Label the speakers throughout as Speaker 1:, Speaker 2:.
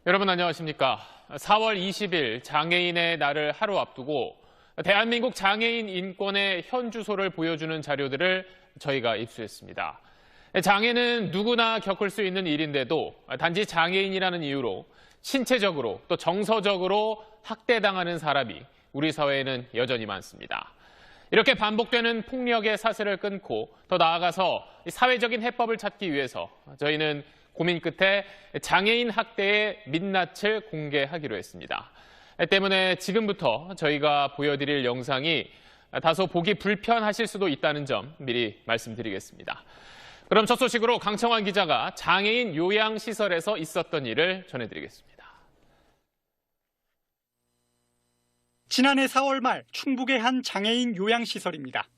Speaker 1: 여러분 안녕하십니까? 4월 20일 장애인의 날을 하루 앞두고 대한민국 장애인 인권의 현 주소를 보여주는 자료들을 저희가 입수했습니다. 장애는 누구나 겪을 수 있는 일인데도 단지 장애인이라는 이유로 신체적으로 또 정서적으로 학대당하는 사람이 우리 사회에는 여전히 많습니다. 이렇게 반복되는 폭력의 사슬을 끊고 더 나아가서 사회적인 해법을 찾기 위해서 저희는 고민 끝에 장애인 학대의 민낯을 공개하기로 했습니다. 때문에 지금부터 저희가 보여드릴 영상이 다소 보기 불편하실 수도 있다는 점 미리 말씀드리겠습니다. 그럼 첫 소식으로 강청환 기자가 장애인 요양시설에서 있었던 일을 전해드리겠습니다.
Speaker 2: 지난해 4월 말 충북의 한 장애인 요양시설입니다.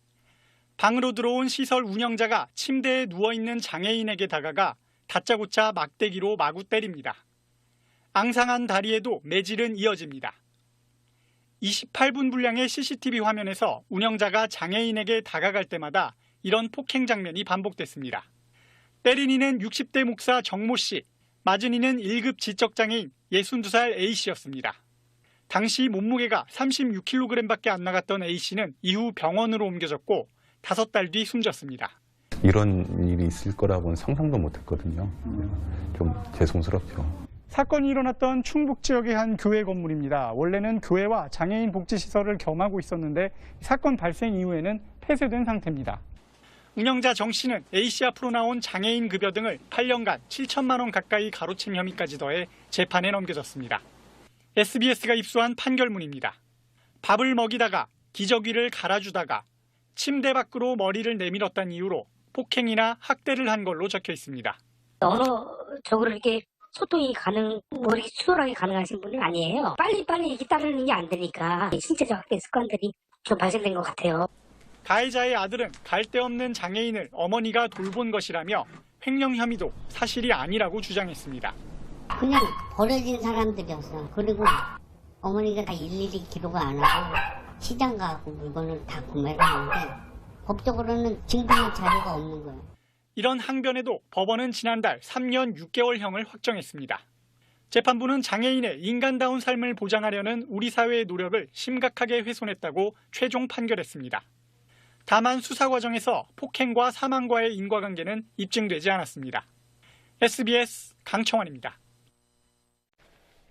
Speaker 2: 방으로 들어온 시설 운영자가 침대에 누워있는 장애인에게 다가가 다짜고짜 막대기로 마구 때립니다. 앙상한 다리에도 매질은 이어집니다. 28분 분량의 CCTV 화면에서 운영자가 장애인에게 다가갈 때마다 이런 폭행 장면이 반복됐습니다. 때린 이는 60대 목사 정모 씨, 맞은 이는 1급 지적장애인 62살 A씨였습니다. 당시 몸무게가 36kg밖에 안 나갔던 A씨는 이후 병원으로 옮겨졌고 5달 뒤 숨졌습니다.
Speaker 3: 이런 일이 있을 거라고는 상상도 못했거든요. 좀 죄송스럽죠.
Speaker 2: 사건이 일어났던 충북 지역의 한 교회 건물입니다. 원래는 교회와 장애인 복지시설을 겸하고 있었는데 사건 발생 이후에는 폐쇄된 상태입니다. 운영자 정 씨는 A씨 앞으로 나온 장애인 급여 등을 8년간 7천만 원 가까이 가로챈 혐의까지 더해 재판에 넘겨졌습니다. SBS가 입수한 판결문입니다. 밥을 먹이다가 기저귀를 갈아주다가 침대 밖으로 머리를 내밀었다는 이유로 폭행이나 학대를 한 걸로 적혀 있습니다.
Speaker 4: 언어적으로 이렇게 소통이 수월하게 가능하신 분은 아니에요. 빨리빨리 이렇게 따르는 게 안 되니까 신체적 학대 습관들이 좀 발생된 것 같아요.
Speaker 2: 가해자의 아들은 갈 데 없는 장애인을 어머니가 돌본 것이라며 횡령 혐의도 사실이 아니라고 주장했습니다.
Speaker 5: 그냥 버려진 사람들이었어. 그리고 어머니가 다 일일이 기록 안 하고 시장 가고 물건을 다 구매를 하는데 법적으로는 증빙의 자료가 없는 거예요.
Speaker 2: 이런 항변에도 법원은 지난달 3년 6개월형을 확정했습니다. 재판부는 장애인의 인간다운 삶을 보장하려는 우리 사회의 노력을 심각하게 훼손했다고 최종 판결했습니다. 다만 수사 과정에서 폭행과 사망과의 인과관계는 입증되지 않았습니다. SBS 강청환입니다.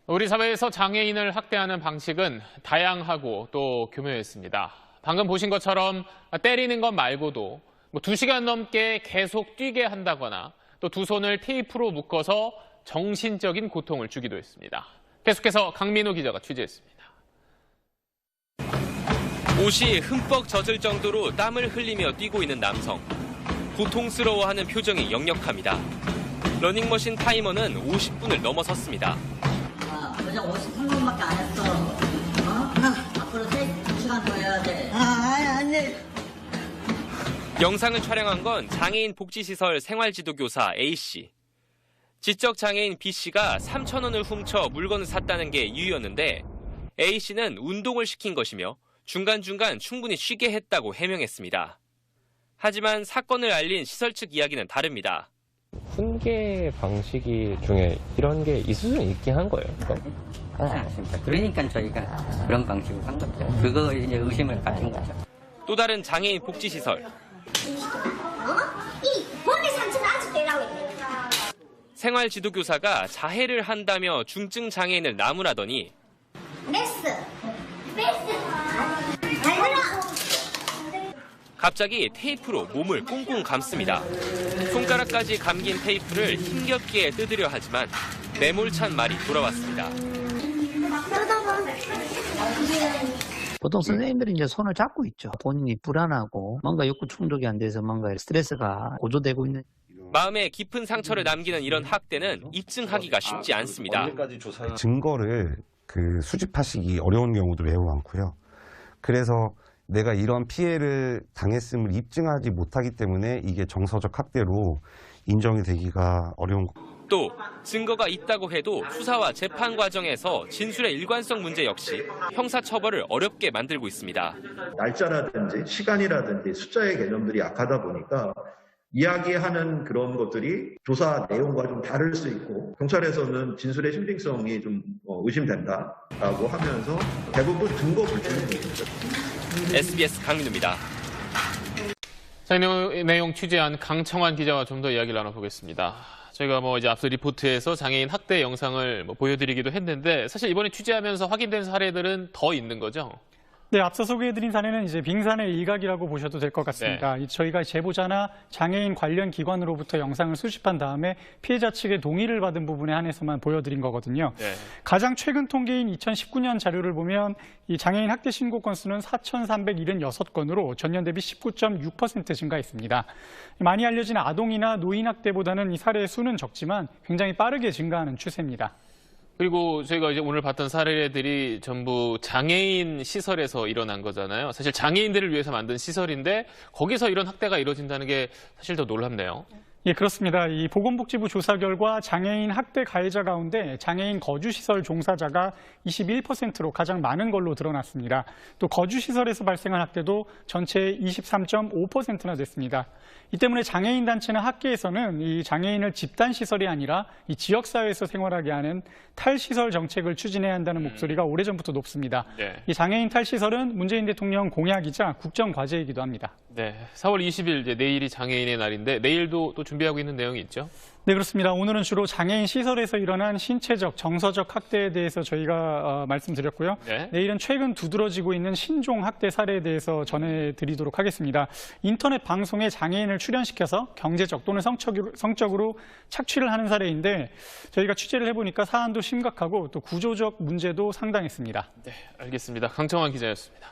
Speaker 1: 우리 사회에서 장애인을 학대하는 방식은 다양하고 또 교묘했습니다. 방금 보신 것처럼 때리는 것 말고도 2시간 넘게 계속 뛰게 한다거나 또 두 손을 테이프로 묶어서 정신적인 고통을 주기도 했습니다. 계속해서 강민호 기자가 취재했습니다.
Speaker 6: 옷이 흠뻑 젖을 정도로 땀을 흘리며 뛰고 있는 남성. 고통스러워하는 표정이 역력합니다. 러닝머신 타이머는 50분을 넘어섰습니다.
Speaker 7: 어제 53분밖에 안 했어. 앞으로 3시간 더 해야 돼. 안 돼.
Speaker 6: 영상을 촬영한 건 장애인 복지시설 생활지도교사 A씨. 지적장애인 B씨가 3,000원을 훔쳐 물건을 샀다는 게 이유였는데 A씨는 운동을 시킨 것이며 중간중간 충분히 쉬게 했다고 해명했습니다. 하지만 사건을 알린 시설 측 이야기는 다릅니다.
Speaker 8: 훈계 방식이 중에 이런 게 있을 수는 있긴 한 거예요.
Speaker 7: 그건 알았습니다. 그러니까 저희가 그런 방식으로 한 거죠. 그거 이제 의심을 가진 거죠.
Speaker 6: 또 다른 장애인 복지시설.
Speaker 4: 이 몸의 상처는 아직도 일하고 있네.
Speaker 6: 생활지도교사가 자해를 한다며 중증 장애인을 나무라더니
Speaker 4: 메스. 잘 들어.
Speaker 6: 갑자기 테이프로 몸을 꽁꽁 감습니다. 손가락까지 감긴 테이프를 힘겹게 뜯으려 하지만 매몰찬 말이 돌아왔습니다.
Speaker 9: 보통 선생님들이 이제 손을 잡고 있죠. 본인이 불안하고 뭔가 욕구 충족이 안 돼서 뭔가 스트레스가 고조되고 있는.
Speaker 6: 마음에 깊은 상처를 남기는 이런 학대는 입증하기가 쉽지 않습니다.
Speaker 3: 증거를 수집하시기 어려운 경우도 매우 많고요. 그래서 내가 이런 피해를 당했음을 입증하지 못하기 때문에 이게 정서적 학대로 인정이 되기가 어려운 것.
Speaker 6: 또 증거가 있다고 해도 수사와 재판 과정에서 진술의 일관성 문제 역시 형사처벌을 어렵게 만들고 있습니다.
Speaker 10: 날짜라든지 시간이라든지 숫자의 개념들이 약하다 보니까 이야기하는 그런 것들이 조사 내용과 좀 다를 수 있고 경찰에서는 진술의 신빙성이 좀 의심된다라고 하면서 대부분 근거 불충분입니다.
Speaker 6: SBS 강민우입니다.
Speaker 1: 자, 이 내용 취재한 강청환 기자와 좀 더 이야기를 나눠보겠습니다. 저희가 이제 앞서 리포트에서 장애인 학대 영상을 보여드리기도 했는데 사실 이번에 취재하면서 확인된 사례들은 더 있는 거죠?
Speaker 2: 네, 앞서 소개해드린 사례는 이제 빙산의 일각이라고 보셔도 될 것 같습니다.
Speaker 1: 네.
Speaker 2: 저희가 제보자나 장애인 관련 기관으로부터 영상을 수집한 다음에 피해자 측의 동의를 받은 부분에 한해서만 보여드린 거거든요.
Speaker 1: 네.
Speaker 2: 가장 최근 통계인 2019년 자료를 보면 이 장애인 학대 신고 건수는 4,376건으로 전년 대비 19.6% 증가했습니다. 많이 알려진 아동이나 노인 학대보다는 이 사례의 수는 적지만 굉장히 빠르게 증가하는 추세입니다.
Speaker 1: 그리고 저희가 이제 오늘 봤던 사례들이 전부 장애인 시설에서 일어난 거잖아요. 사실 장애인들을 위해서 만든 시설인데 거기서 이런 학대가 이루어진다는 게 사실 더 놀랍네요.
Speaker 2: 예, 그렇습니다. 이 보건복지부 조사 결과 장애인 학대 가해자 가운데 장애인 거주시설 종사자가 21%로 가장 많은 걸로 드러났습니다. 또 거주시설에서 발생한 학대도 전체의 23.5%나 됐습니다. 이 때문에 장애인 단체나 학계에서는 이 장애인을 집단시설이 아니라 이 지역사회에서 생활하게 하는 탈시설 정책을 추진해야 한다는 목소리가 오래전부터 높습니다.
Speaker 1: 네.
Speaker 2: 이 장애인 탈시설은 문재인 대통령 공약이자 국정과제이기도 합니다.
Speaker 1: 네, 4월 20일 이제 내일이 장애인의 날인데 내일도 또 준비하고 있는 내용이 있죠?
Speaker 2: 네, 그렇습니다. 오늘은 주로 장애인 시설에서 일어난 신체적, 정서적 학대에 대해서 저희가 말씀드렸고요.
Speaker 1: 네.
Speaker 2: 내일은 최근 두드러지고 있는 신종 학대 사례에 대해서 전해드리도록 하겠습니다. 인터넷 방송에 장애인을 출연시켜서 경제적 또는 성적으로 착취를 하는 사례인데 저희가 취재를 해보니까 사안도 심각하고 또 구조적 문제도 상당했습니다.
Speaker 1: 네, 알겠습니다. 강청환 기자였습니다.